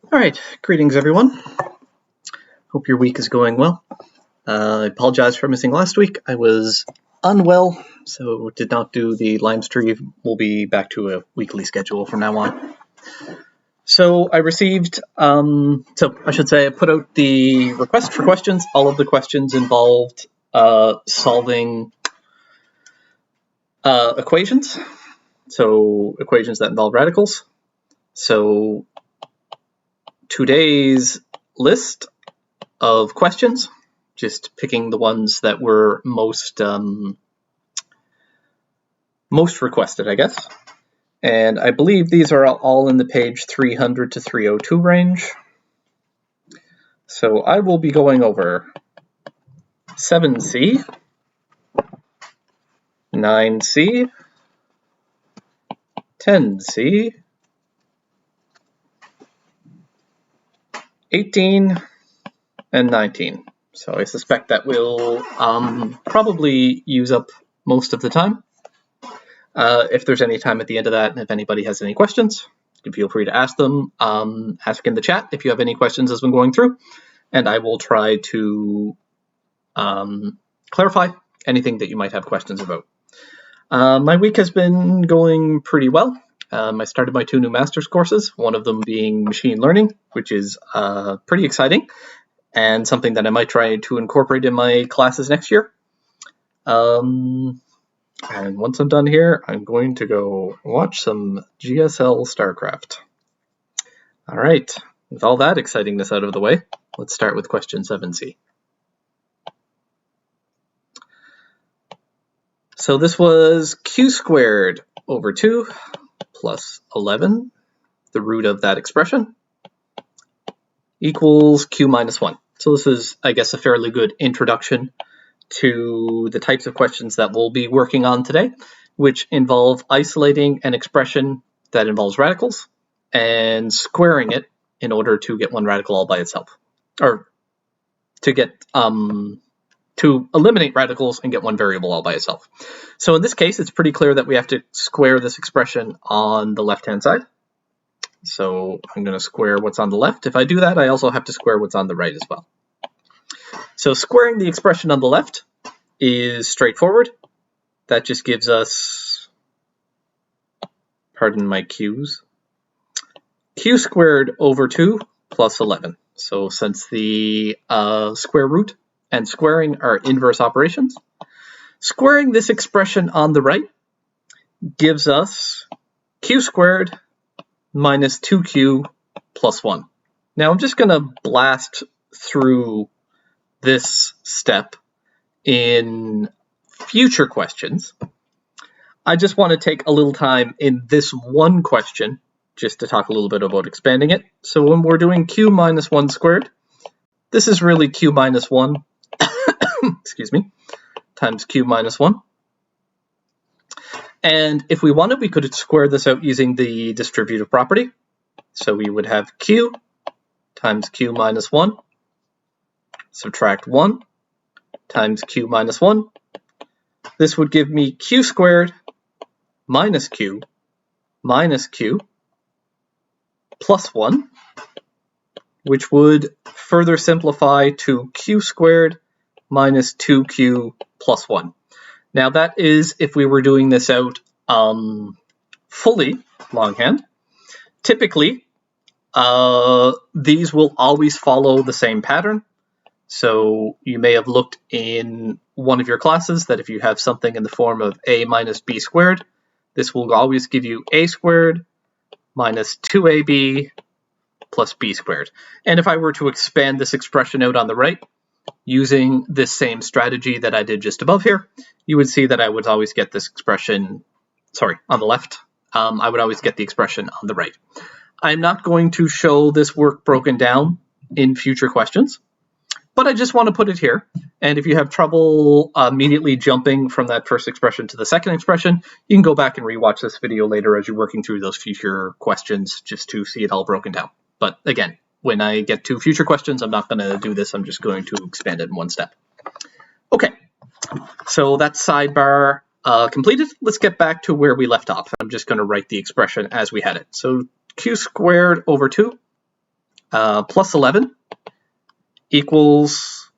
All right, greetings everyone. Hope your week is going well. I apologize for missing last week. I was unwell, so did not do the Lime stream. We'll be back to a weekly schedule from now on. So I received, I put out the request for questions. All of the questions involved solving equations, so equations that involve radicals. So today's list of questions, just picking the ones that were most requested, I guess. And I believe these are all in the page 300 to 302 range. So I will be going over 7C, 9C, 10C, 18, and 19. So I suspect that will probably use up most of the time. If there's any time at the end of that, and if anybody has any questions, you can feel free to ask them. Ask in the chat if you have any questions as I'm going through, and I will try to clarify anything that you might have questions about. My week has been going pretty well. I started my 2 new master's courses, one of them being machine learning, which is pretty exciting and something that I might try to incorporate in my classes next year. And once I'm done here, I'm going to go watch some GSL StarCraft. All right, with all that excitingness out of the way, let's start with question 7C. So this was q squared over 2 plus 11, the root of that expression, equals q minus 1. So this is, I guess, a fairly good introduction to the types of questions that we'll be working on today, which involve isolating an expression that involves radicals and squaring it in order to get one radical all by itself, or to get to eliminate radicals and get one variable all by itself. So in this case, it's pretty clear that we have to square this expression on the left-hand side. So I'm going to square what's on the left. If I do that, I also have to square what's on the right as well. So squaring the expression on the left is straightforward. That just gives us, pardon my q's, q squared over 2 plus 11. So since the square root and squaring are inverse operations, squaring this expression on the right gives us q squared minus 2q plus 1. Now I'm just going to blast through this step in future questions. I just want to take a little time in this one question just to talk a little bit about expanding it. So when we're doing q minus 1 squared, this is really q minus 1 excuse me, times q minus 1. And if we wanted, we could square this out using the distributive property. So we would have q times q minus 1, subtract 1 times q minus 1. This would give me q squared minus q plus 1, which would further simplify to q squared minus 2q plus 1. Now that is if we were doing this out fully longhand. Typically, these will always follow the same pattern. So you may have looked in one of your classes that if you have something in the form of a minus b squared, this will always give you a squared minus 2ab plus b squared. And if I were to expand this expression out on the right, using this same strategy that I did just above here, you would see that I would always get this expression, on the left, I would always get the expression on the right. I'm not going to show this work broken down in future questions, but I just want to put it here. And if you have trouble immediately jumping from that first expression to the second expression, you can go back and rewatch this video later as you're working through those future questions just to see it all broken down. But again, when I get to future questions, I'm not going to do this. I'm just going to expand it in one step. Okay, so that's sidebar completed. Let's get back to where we left off. I'm just going to write the expression as we had it. So q squared over 2 plus 11 equals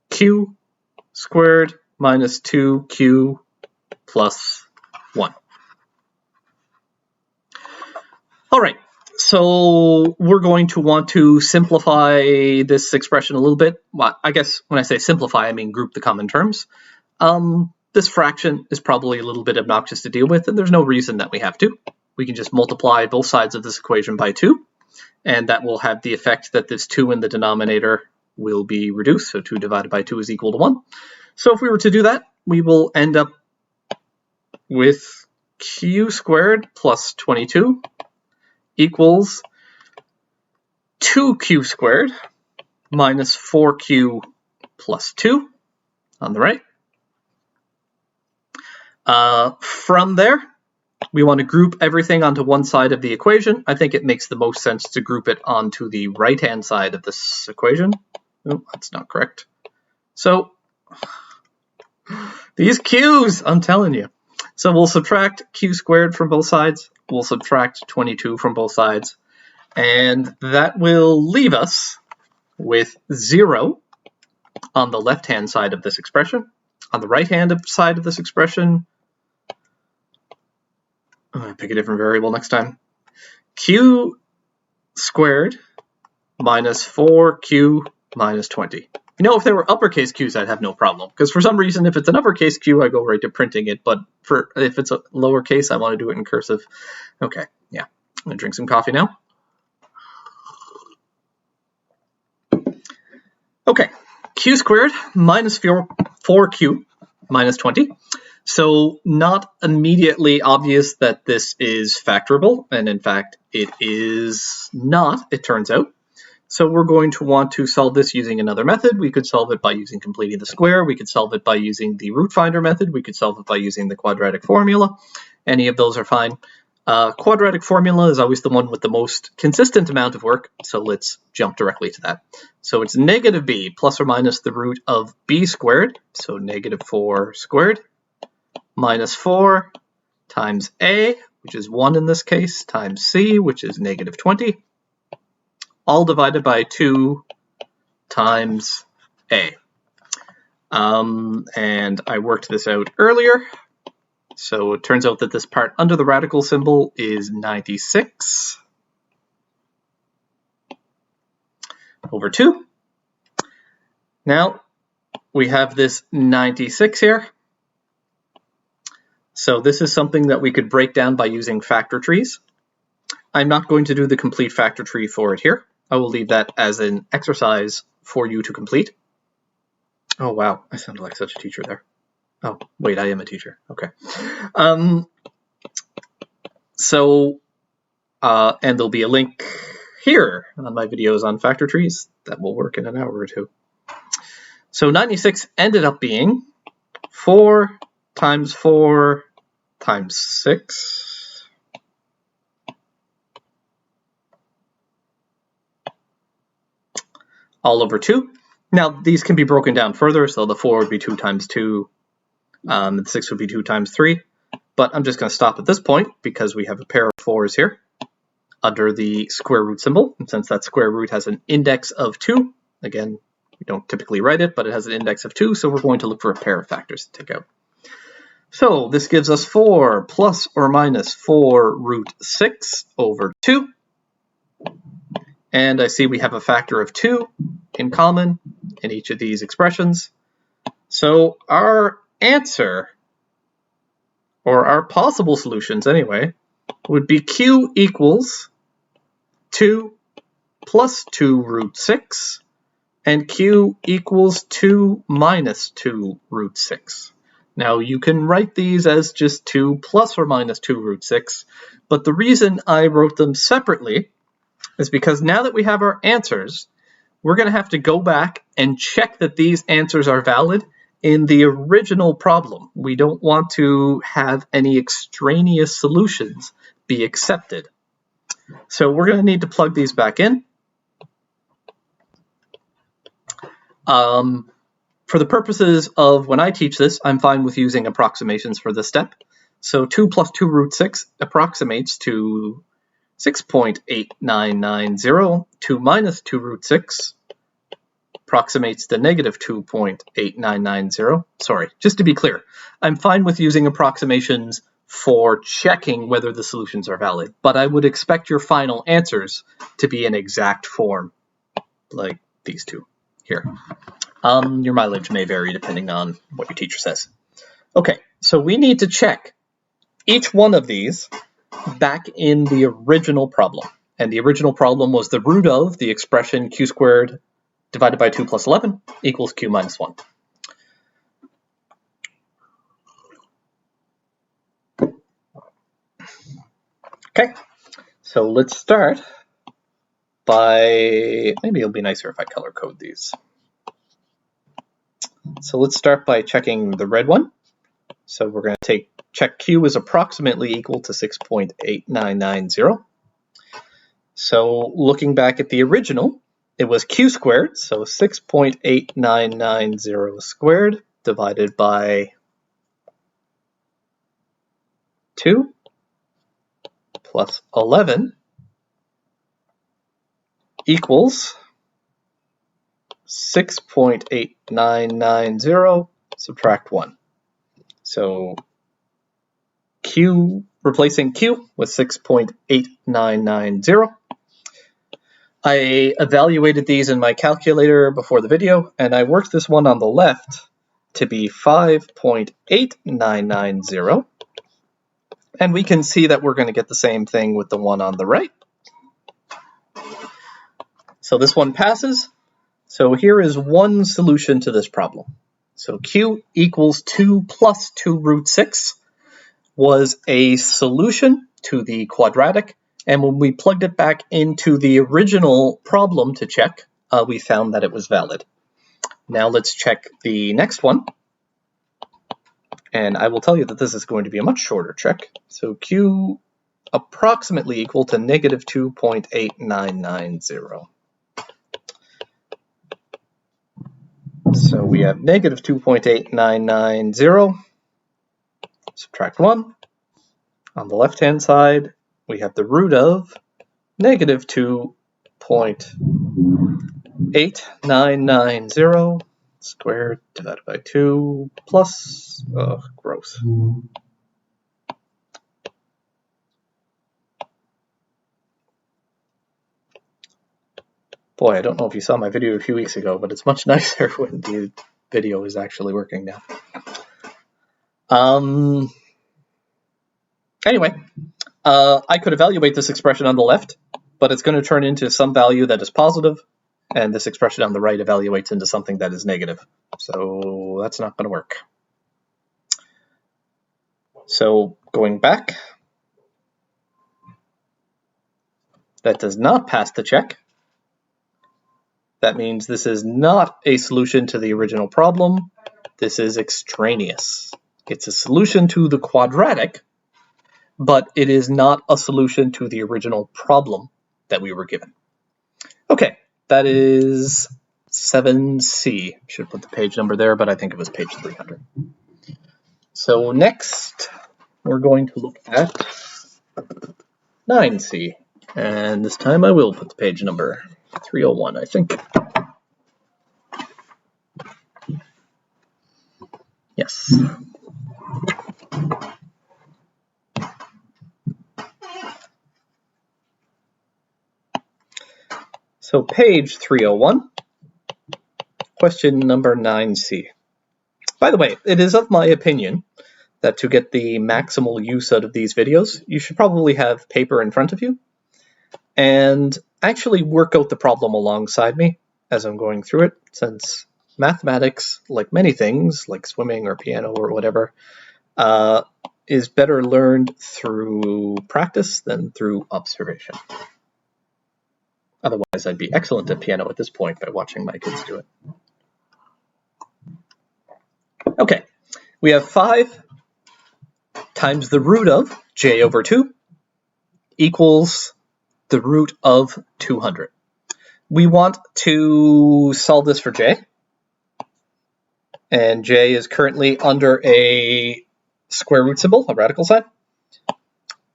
q squared minus 2q plus 1. All right, so we're going to want to simplify this expression a little bit. Well, I guess when I say simplify, I mean group the common terms. This fraction is probably a little bit obnoxious to deal with, and there's no reason that we have to. We can just multiply both sides of this equation by 2, and that will have the effect that this 2 in the denominator will be reduced, so 2 divided by 2 is equal to 1. So if we were to do that, we will end up with q squared plus 22 equals 2q squared minus 4q plus 2 on the right. From there, we want to group everything onto one side of the equation. I think it makes the most sense to group it onto the right-hand side of this equation. Oh, that's not correct. So, these q's, I'm telling you. So we'll subtract q squared from both sides. We'll subtract 22 from both sides. And that will leave us with 0 on the left-hand side of this expression. On the right-hand side of this expression, I'm going to pick a different variable next time. Q squared minus 4q minus 20. You know, if there were uppercase q's, I'd have no problem. Because for some reason, if it's an uppercase q, I go right to printing it. But if it's a lowercase, I want to do it in cursive. Okay, yeah. I'm going to drink some coffee now. Okay, q squared minus 4q minus 20. So not immediately obvious that this is factorable, and in fact it is not, it turns out. So we're going to want to solve this using another method. We could solve it by using completing the square. We could solve it by using the root finder method. We could solve it by using the quadratic formula. Any of those are fine. Quadratic formula is always the one with the most consistent amount of work, so let's jump directly to that. So it's negative b plus or minus the root of b squared, so negative 4 squared, minus 4 times a, which is 1 in this case, times c, which is negative 20, all divided by 2 times a. And I worked this out earlier. So it turns out that this part under the radical symbol is 96 over 2. Now we have this 96 here. So this is something that we could break down by using factor trees. I'm not going to do the complete factor tree for it here. I will leave that as an exercise for you to complete. Oh wow, I sounded like such a teacher there. Oh, wait, I am a teacher. Okay. And there'll be a link here on my videos on factor trees. That will work in an hour or two. So 96 ended up being 4 times 4 times 6. All over 2. Now, these can be broken down further, so the 4 would be 2 times 2. And 6 would be 2 times 3, but I'm just going to stop at this point because we have a pair of 4s here under the square root symbol. And since that square root has an index of 2, again, we don't typically write it, but it has an index of 2, so we're going to look for a pair of factors to take out. So this gives us 4 plus or minus 4 root 6 over 2. And I see we have a factor of 2 in common in each of these expressions. So our answer, or our possible solutions anyway, would be q equals 2 plus 2 root 6 and q equals 2 minus 2 root 6. Now you can write these as just 2 plus or minus 2 root 6, but the reason I wrote them separately is because now that we have our answers, we're going to have to go back and check that these answers are valid in the original problem. We don't want to have any extraneous solutions be accepted. So we're going to need to plug these back in. For the purposes of when I teach this, I'm fine with using approximations for this step. So 2 plus 2 root 6 approximates to 6.8990. 2 minus 2 root 6 approximates the negative 2.8990. Sorry, just to be clear, I'm fine with using approximations for checking whether the solutions are valid, but I would expect your final answers to be in exact form, like these two here. Your mileage may vary depending on what your teacher says. Okay, so we need to check each one of these back in the original problem. And the original problem was the root of the expression q squared divided by 2 plus 11 equals q minus 1. Okay, so let's start by, maybe it'll be nicer if I color code these. So let's start by checking the red one. So we're going to check q is approximately equal to 6.8990. So looking back at the original, it was q squared, so 6.8990 squared divided by 2 plus 11 equals 6.8990 subtract 1. So q, replacing q with 6.8990. I evaluated these in my calculator before the video, and I worked this one on the left to be 5.8990. And we can see that we're going to get the same thing with the one on the right. So this one passes. So here is one solution to this problem. So q equals 2 plus 2 root 6 was a solution to the quadratic. And when we plugged it back into the original problem to check, we found that it was valid. Now let's check the next one. And I will tell you that this is going to be a much shorter check. So q approximately equal to negative 2.8990. So we have negative 2.8990, subtract 1. On the left-hand side, we have the root of negative 2.8990 squared divided by 2 plus, gross. Boy, I don't know if you saw my video a few weeks ago, but it's much nicer when the video is actually working now. Anyway, I could evaluate this expression on the left, but it's going to turn into some value that is positive, and this expression on the right evaluates into something that is negative. So that's not going to work. So going back, that does not pass the check. That means this is not a solution to the original problem. This is extraneous. It's a solution to the quadratic, but it is not a solution to the original problem that we were given. Okay, that is 7C. Should put the page number there, but I think it was page 300. So next, we're going to look at 9C. And this time I will put the page number 301, I think. Yes. So page 301, question number 9C. By the way, it is of my opinion that to get the maximal use out of these videos, you should probably have paper in front of you and actually work out the problem alongside me as I'm going through it, since mathematics, like many things, like swimming or piano or whatever, is better learned through practice than through observation. Otherwise, I'd be excellent at piano at this point by watching my kids do it. Okay, we have 5 times the root of j over 2 equals the root of 200. We want to solve this for j, and j is currently under a square root symbol, a radical sign.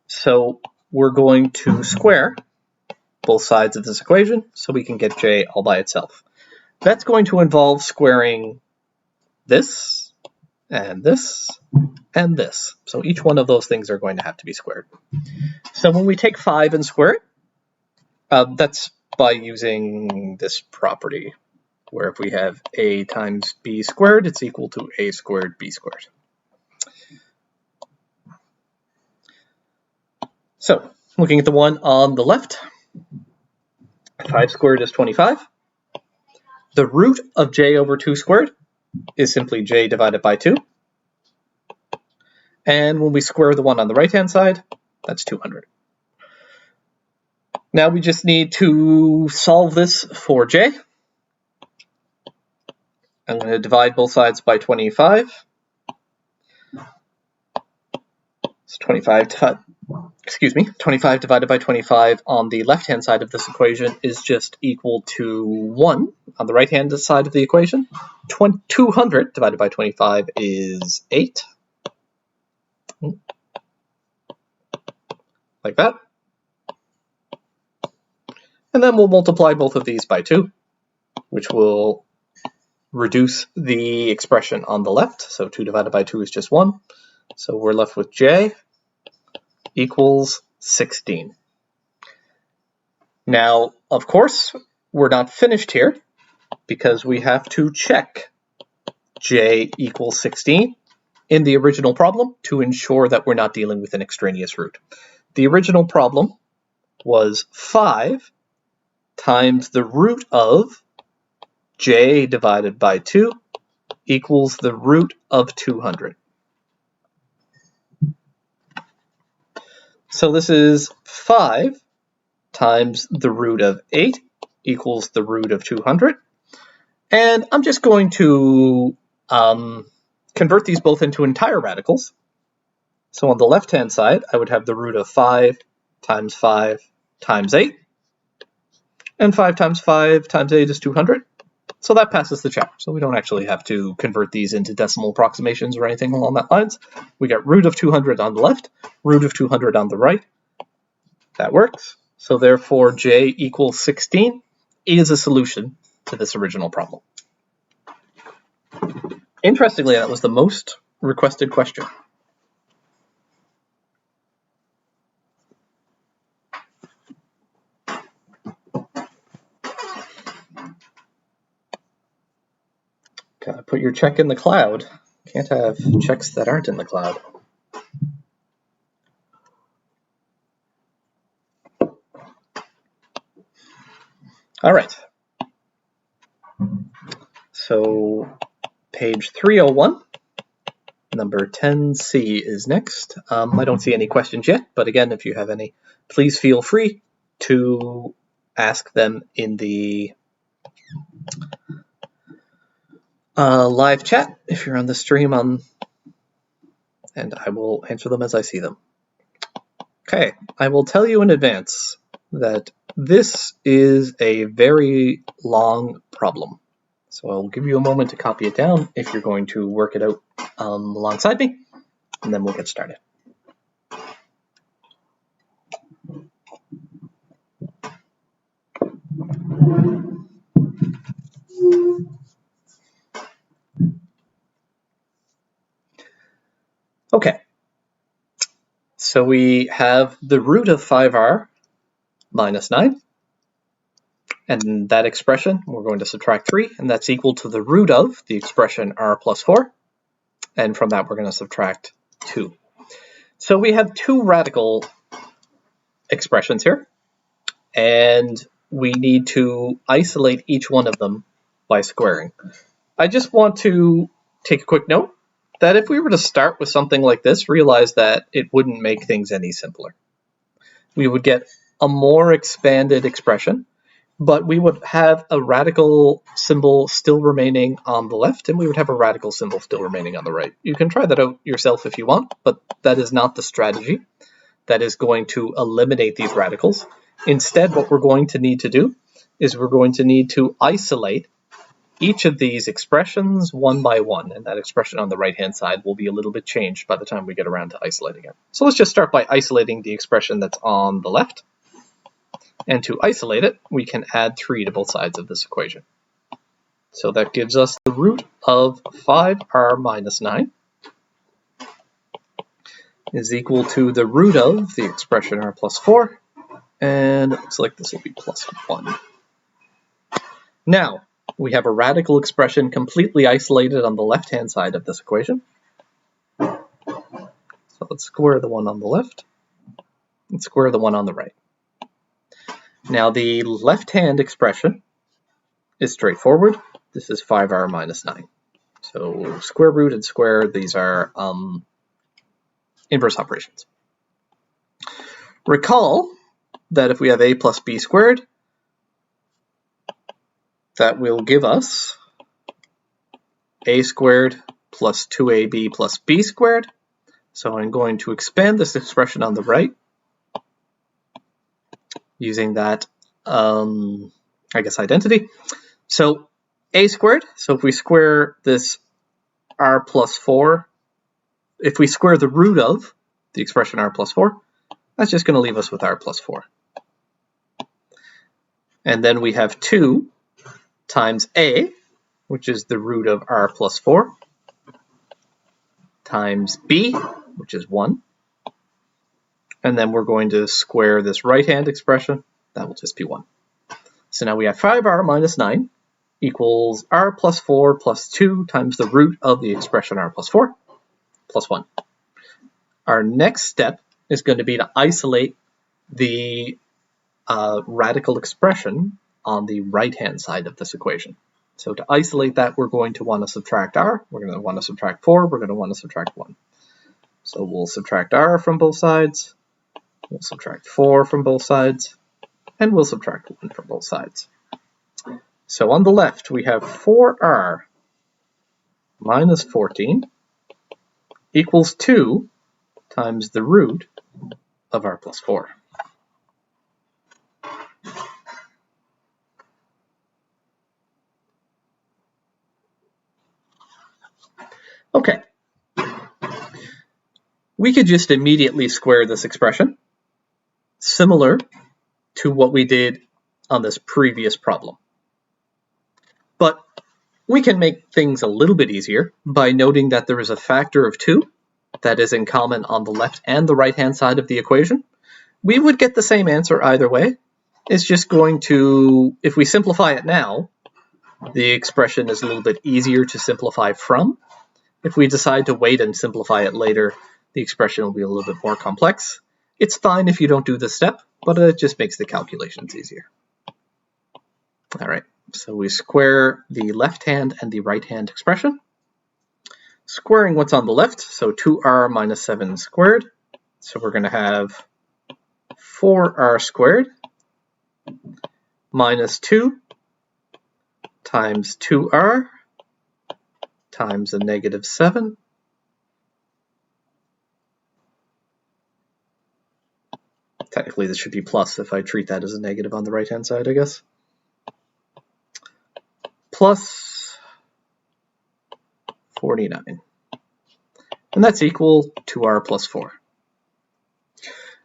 So we're going to square both sides of this equation so we can get j all by itself. That's going to involve squaring this, and this, and this. So each one of those things are going to have to be squared. So when we take 5 and square it, that's by using this property, where if we have a times b squared, it's equal to a squared b squared. So looking at the one on the left, 5 squared is 25. The root of j over 2 squared is simply j divided by 2. And when we square the one on the right-hand side, that's 200. Now we just need to solve this for j. I'm going to divide both sides by 25. So 25 divided by 25 on the left-hand side of this equation is just equal to 1 on the right-hand side of the equation. 200 divided by 25 is 8. Like that. And then we'll multiply both of these by 2, which will reduce the expression on the left. So 2 divided by 2 is just 1. So we're left with j equals 16. Now, of course, we're not finished here because we have to check j equals 16 in the original problem to ensure that we're not dealing with an extraneous root. The original problem was 5 times the root of j divided by 2 equals the root of 200. So this is 5 times the root of 8 equals the root of 200. And I'm just going to convert these both into entire radicals. So on the left-hand side, I would have the root of 5 times 8. And 5 times 5 times 8 is 200. So that passes the check. So we don't actually have to convert these into decimal approximations or anything along that lines. We got root of 200 on the left, root of 200 on the right. That works. So therefore, j equals 16 is a solution to this original problem. Interestingly, that was the most requested question. Gotta put your check in the cloud. Can't have checks that aren't in the cloud. All right. So page 301, number 10C is next. I don't see any questions yet, but again, if you have any, please feel free to ask them in the live chat if you're on the stream, and I will answer them as I see them. Okay, I will tell you in advance that this is a very long problem. So I'll give you a moment to copy it down if you're going to work it out alongside me, and then we'll get started. Okay, so we have the root of 5r minus 9, and that expression, we're going to subtract 3, and that's equal to the root of the expression r plus 4, and from that we're going to subtract 2. So we have two radical expressions here, and we need to isolate each one of them by squaring. I just want to take a quick note that if we were to start with something like this, realize that it wouldn't make things any simpler. We would get a more expanded expression, but we would have a radical symbol still remaining on the left, and we would have a radical symbol still remaining on the right. You can try that out yourself if you want, but that is not the strategy that is going to eliminate these radicals. Instead, what we're going to need to do is we're going to need to isolate each of these expressions one by one, and that expression on the right-hand side will be a little bit changed by the time we get around to isolating it. So let's just start by isolating the expression that's on the left. And to isolate it, we can add 3 to both sides of this equation. So that gives us the root of 5r minus 9 is equal to the root of the expression r plus 4, and it looks like this will be plus 1. Now, we have a radical expression completely isolated on the left-hand side of this equation. So let's square the one on the left and square the one on the right. Now, the left-hand expression is straightforward. This is 5r minus 9. So square root and square, these are inverse operations. Recall that if we have a plus b squared, that will give us a squared plus 2ab plus b squared. So I'm going to expand this expression on the right using that, identity. So a squared, so if we square this r plus 4, if we square the root of the expression r plus 4, that's just going to leave us with r plus 4. And then we have 2 times a, which is the root of r plus 4, times b, which is 1. And then we're going to square this right-hand expression. That will just be 1. So now we have 5r minus 9 equals r plus 4 plus 2 times the root of the expression r plus 4 plus 1. Our next step is going to be to isolate the radical expression on the right-hand side of this equation. So to isolate that, we're going to want to subtract r, we're going to want to subtract 4, we're going to want to subtract 1. So we'll subtract r from both sides, we'll subtract 4 from both sides, and we'll subtract 1 from both sides. So on the left, we have 4r minus 14 equals 2 times the root of r plus 4. Okay, we could just immediately square this expression, similar to what we did on this previous problem. But we can make things a little bit easier by noting that there is a factor of 2 that is in common on the left and the right-hand side of the equation. We would get the same answer either way. It's just going to, if we simplify it now, the expression is a little bit easier to simplify from. If we decide to wait and simplify it later, the expression will be a little bit more complex. It's fine if you don't do this step, but it just makes the calculations easier. All right, so we square the left-hand and the right-hand expression. Squaring what's on the left, so 2r minus 7 squared. So we're going to have 4r squared minus 2 times 2r times a negative 7 technically this should be plus if I treat that as a negative on the right hand side, I guess, plus 49, and that's equal to r plus 4.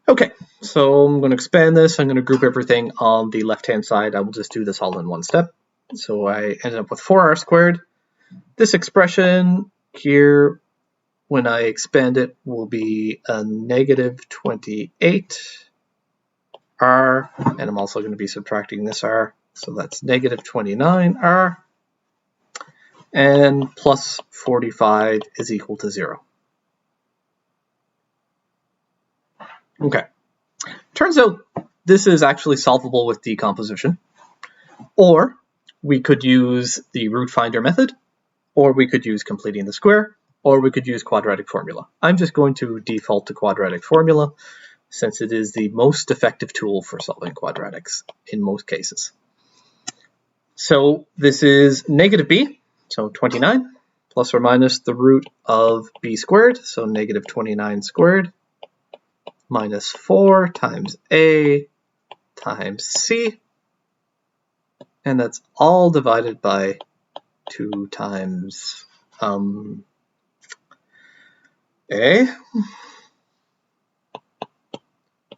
Okay, so I'm going to expand this. I'm going to group everything on the left hand side. I will just do this all in one step. So I ended up with 4r squared. This expression here, when I expand it, will be a negative 28r, and I'm also going to be subtracting this r, so that's negative 29r, and plus 45 is equal to 0. Okay, turns out this is actually solvable with decomposition, or we could use the root finder method, or we could use completing the square, or we could use quadratic formula. I'm just going to default to quadratic formula since it is the most effective tool for solving quadratics in most cases. So this is negative b, so 29, plus or minus the root of b squared, so negative 29 squared, minus 4 times a times c, and that's all divided by 2 times A.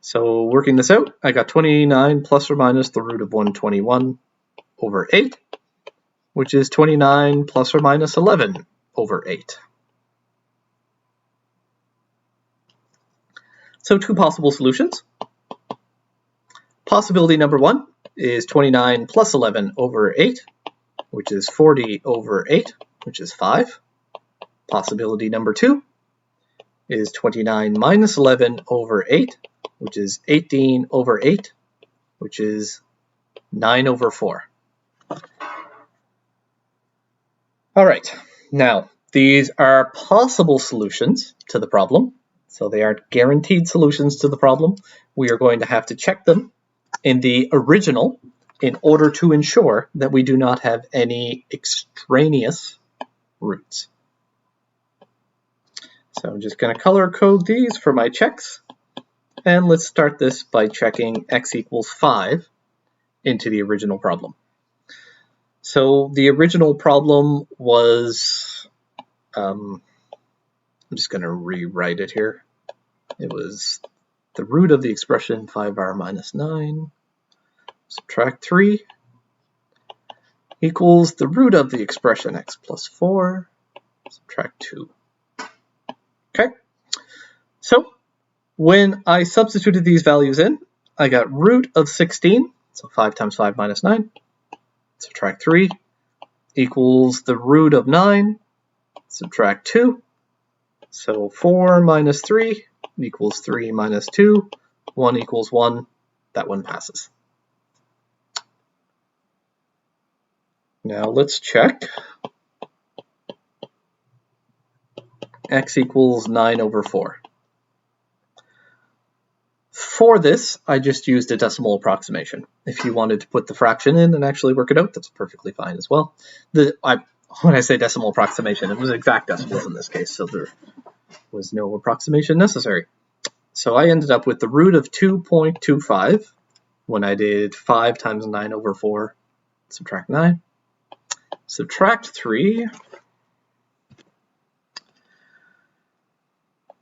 So working this out, I got 29 plus or minus the root of 121 over 8, which is 29 plus or minus 11 over 8. So 2 possible solutions. Possibility number 1 is 29 plus 11 over 8, which is 40 over 8, which is 5. Possibility number 2 is 29 minus 11 over 8, which is 18 over 8, which is 9 over 4. All right, now these are possible solutions to the problem, so they aren't guaranteed solutions to the problem. We are going to have to check them in the original in order to ensure that we do not have any extraneous roots. So I'm just going to color code these for my checks. And let's start this by checking x equals 5 into the original problem. So the original problem was, I'm just going to rewrite it here. It was the root of the expression 5r minus 9, subtract 3, equals the root of the expression x plus 4, subtract 2. Okay, so when I substituted these values in, I got root of 16, so 5 times 5 minus 9, subtract 3, equals the root of 9, subtract 2, so 4 minus 3 equals 3 minus 2, 1 equals 1, that one passes. Now let's check. X equals 9 over 4. For this, I just used a decimal approximation. If you wanted to put the fraction in and actually work it out, that's perfectly fine as well. When I say decimal approximation, it was exact decimals in this case, so there was no approximation necessary. So I ended up with the root of 2.25 when I did 5 times 9 over 4, subtract 9, subtract 3,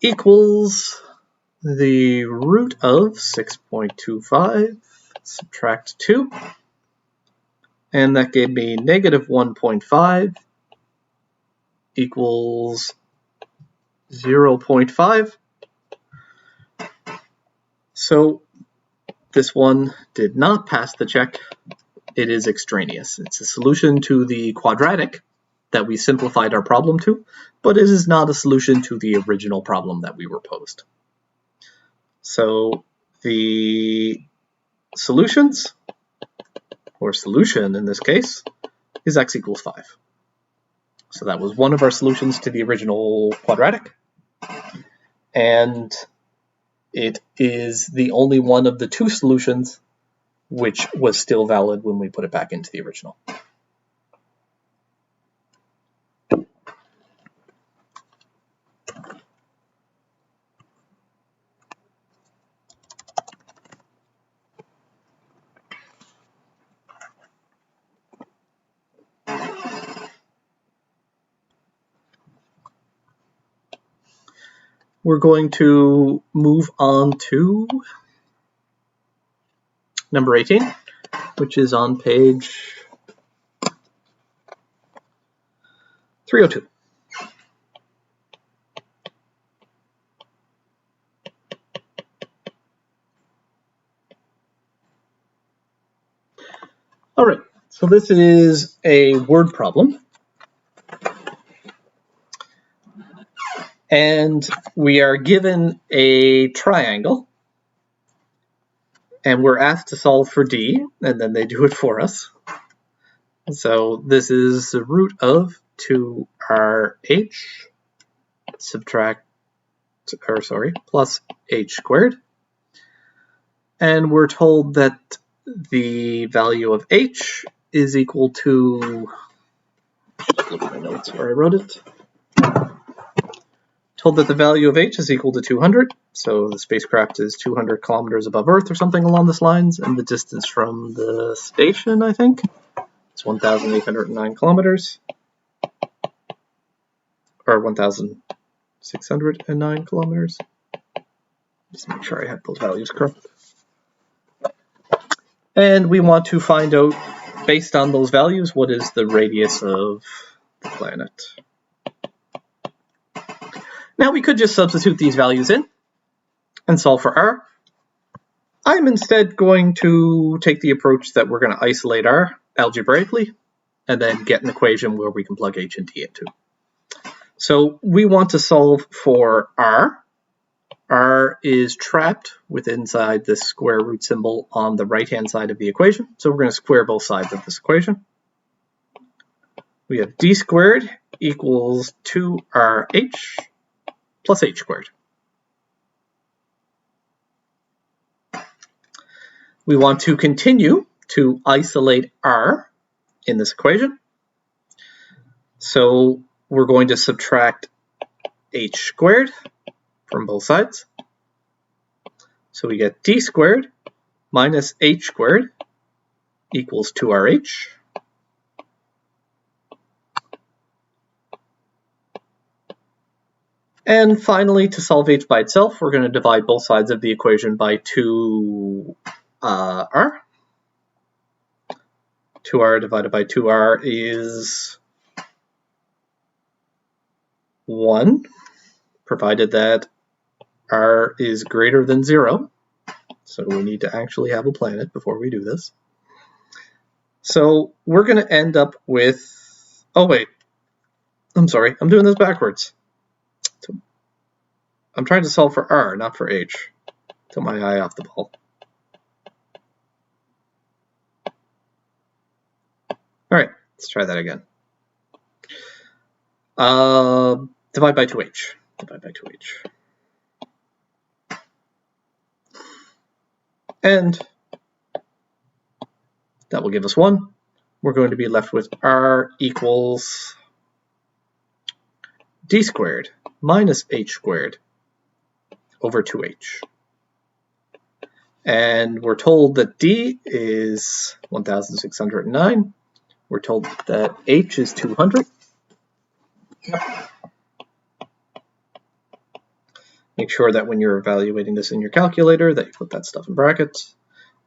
equals the root of 6.25, subtract 2, and that gave me negative 1.5 equals 0.5. So this one did not pass the check. It is extraneous. It's a solution to the quadratic that we simplified our problem to, but it is not a solution to the original problem that we were posed. So the solutions, or solution in this case, is x equals 5. So that was one of our solutions to the original quadratic, and it is the only one of the 2 solutions which was still valid when we put it back into the original. We're going to move on to number 18, which is on page 302. All right, so this is a word problem. And we are given a triangle, and we're asked to solve for D, and then they do it for us. So this is the root of 2RH plus h squared. And we're told that the value of h is equal to, just look at my notes where I wrote it. Told that the value of h is equal to 200, so the spacecraft is 200 kilometers above Earth or something along those lines, and the distance from the station, I think, is 1,809 kilometers. or 1,609 kilometers. Just make sure I have those values correct. And we want to find out, based on those values, what is the radius of the planet. Now we could just substitute these values in and solve for r. I'm instead going to take the approach that we're going to isolate r algebraically and then get an equation where we can plug h and t into. So we want to solve for r. R is trapped inside this square root symbol on the right-hand side of the equation. So we're going to square both sides of this equation. We have d squared equals 2rh plus h squared. We want to continue to isolate r in this equation. So we're going to subtract h squared from both sides. So we get d squared minus h squared equals 2rh. And finally, to solve h by itself, we're going to divide both sides of the equation by 2r. 2r divided by 2r is 1, provided that r is greater than 0. So we need to actually have a planet before we do this. So we're going to end up with, oh wait, I'm sorry, I'm doing this backwards. So I'm trying to solve for r, not for h. Took my eye off the ball. All right, let's try that again. Divide by 2h. Divide by 2h. And that will give us 1. We're going to be left with r equals d squared minus h squared over 2h. And we're told that d is 1,609. We're told that h is 200. Make sure that when you're evaluating this in your calculator that you put that stuff in brackets.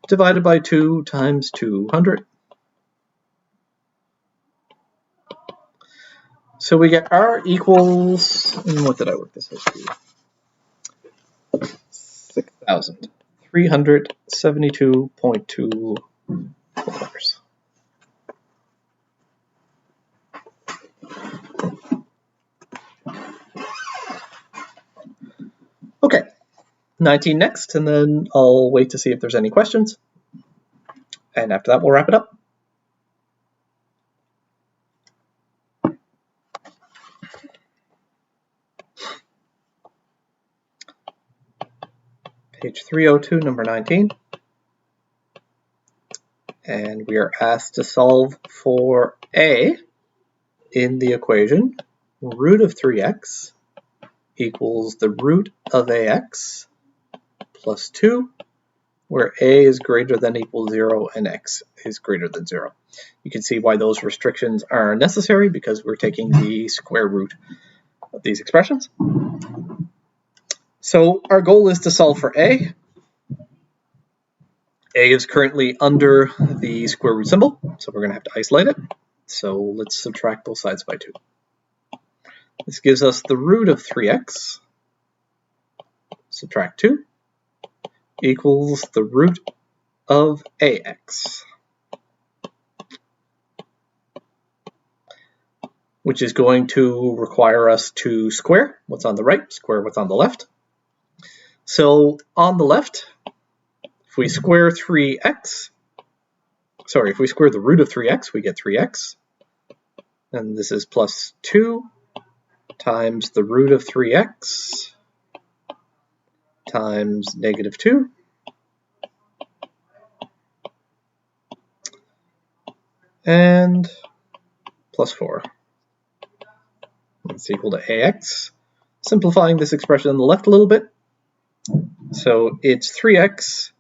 Divided by 2 times 200. So we get r equals, and what did I work this out to? 6,372.2 kilometers. Okay, 19 next, and then I'll wait to see if there's any questions. And after that, we'll wrap it up. Page 302, number 19. And we are asked to solve for a in the equation root of 3x equals the root of ax plus 2, where a is greater than or equal to 0 and x is greater than 0. You can see why those restrictions are necessary because we're taking the square root of these expressions. So our goal is to solve for a. A is currently under the square root symbol, so we're going to have to isolate it. So let's subtract both sides by 2. This gives us the root of 3x, subtract 2, equals the root of ax, which is going to require us to square what's on the right, square what's on the left. So on the left, if we square 3x, if we square the root of 3x, we get 3x. And this is plus 2 times the root of 3x times negative 2. And plus 4. That's equal to ax. Simplifying this expression on the left a little bit. So it's 3x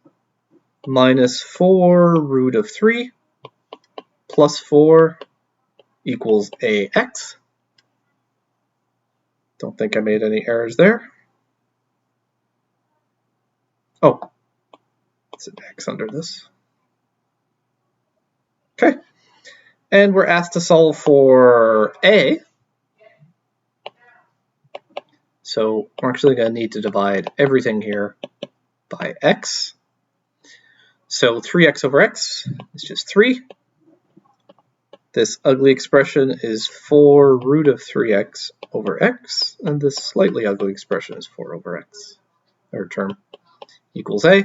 minus 4 root of 3 plus 4 equals ax. Don't think I made any errors there. Oh, it's an X under this. Okay. And we're asked to solve for A. So we're actually going to need to divide everything here by X. So 3x over x is just 3. This ugly expression is 4 root of 3x over x, and this slightly ugly expression is 4 over x, or term, equals a.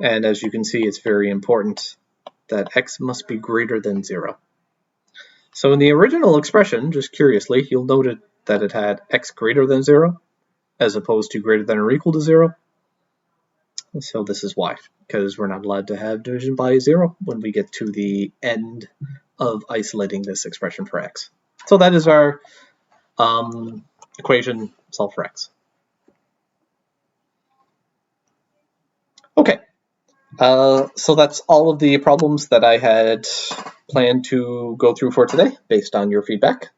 And as you can see, it's very important that x must be greater than 0. So in the original expression, just curiously, you'll note that it had x greater than 0, as opposed to greater than or equal to 0. So this is why, because we're not allowed to have division by 0 when we get to the end of isolating this expression for x. So that is our equation solved for x. Okay, so that's all of the problems that I had planned to go through for today based on your feedback.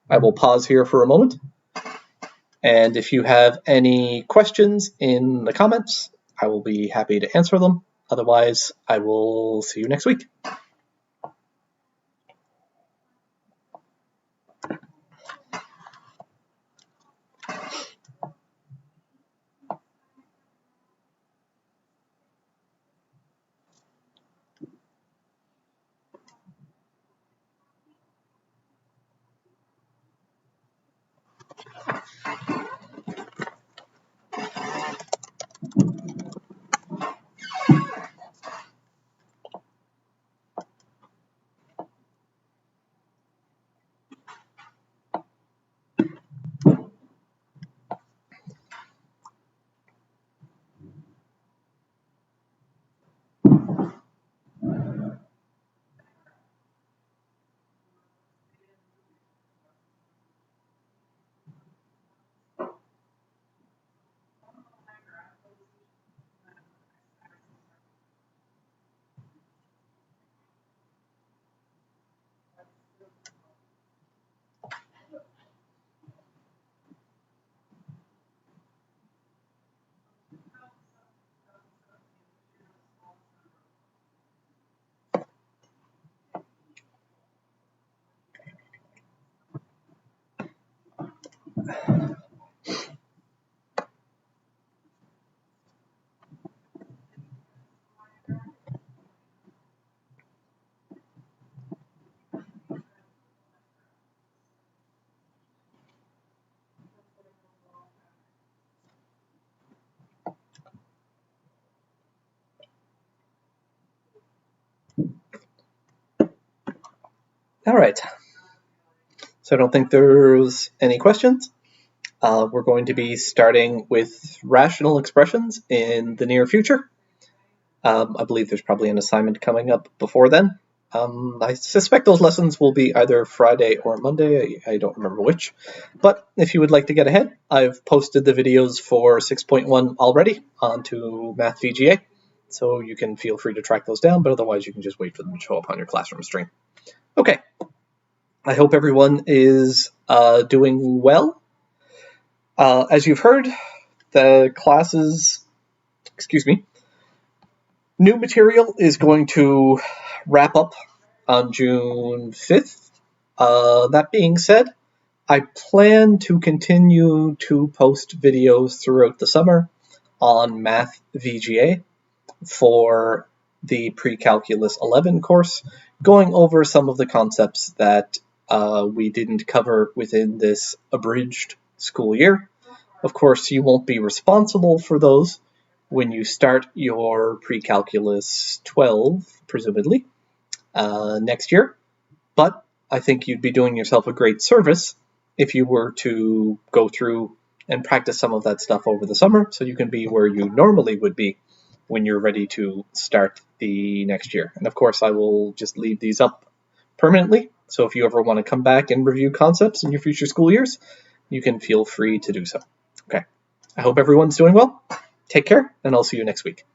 I will pause here for a moment. And if you have any questions in the comments, I will be happy to answer them. Otherwise, I will see you next week. All right. So I don't think there's any questions. We're going to be starting with rational expressions in the near future. I believe there's probably an assignment coming up before then. I suspect those lessons will be either Friday or Monday, I don't remember which. But if you would like to get ahead, I've posted the videos for 6.1 already onto Math VGA, so you can feel free to track those down, but otherwise you can just wait for them to show up on your classroom stream. Okay, I hope everyone is doing well. As you've heard, the classes, new material is going to wrap up on June 5th. That being said, I plan to continue to post videos throughout the summer on Math VGA for the Pre-Calculus 11 course, going over some of the concepts that we didn't cover within this abridged school year. Of course, you won't be responsible for those when you start your Pre-Calculus 12, presumably, next year. But I think you'd be doing yourself a great service if you were to go through and practice some of that stuff over the summer so you can be where you normally would be when you're ready to start the next year. And of course, I will just leave these up permanently. So if you ever want to come back and review concepts in your future school years, you can feel free to do so. Okay. I hope everyone's doing well. Take care, and I'll see you next week.